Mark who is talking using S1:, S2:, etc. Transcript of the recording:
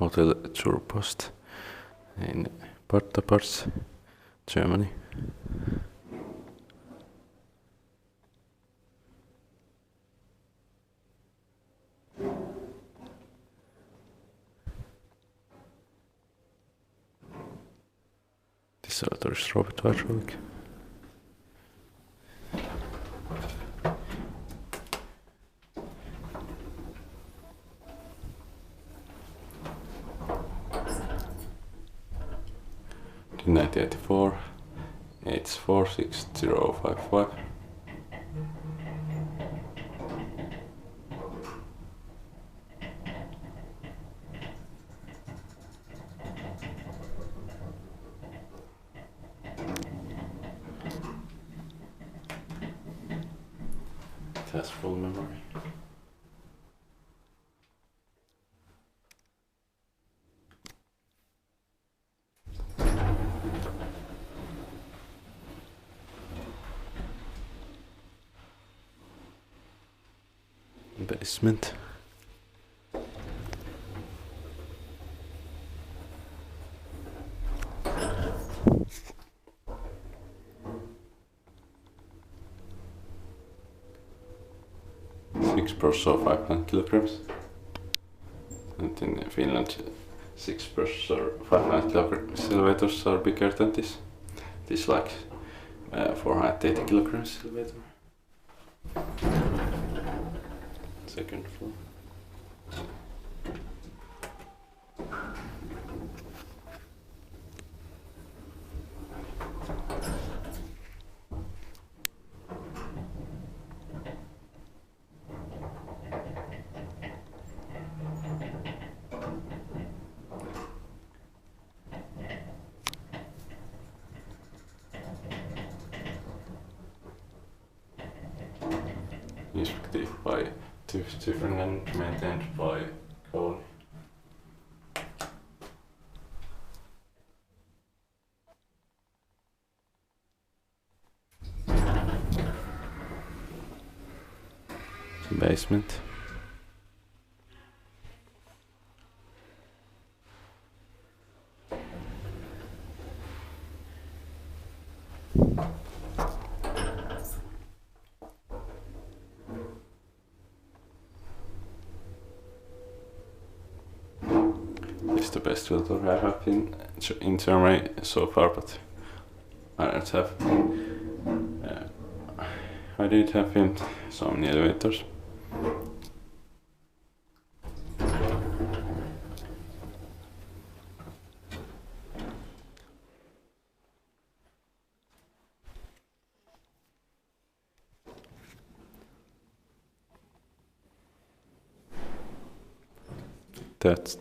S1: Hotel Turpost in Tabarz, Germany. This auto is Robert Warwick. In 1984, it's 46055. It has full memory. Basement. Six per so 500 kilograms. And in Finland, 6 per so 500 kilograms elevators are bigger than this. This is like 480 kilograms elevator. Second floor. Inspected by different and maintained by Kone. Basement. It's the best filter I have in Germany so far, but I don't have. I did have filmed so many elevators. That's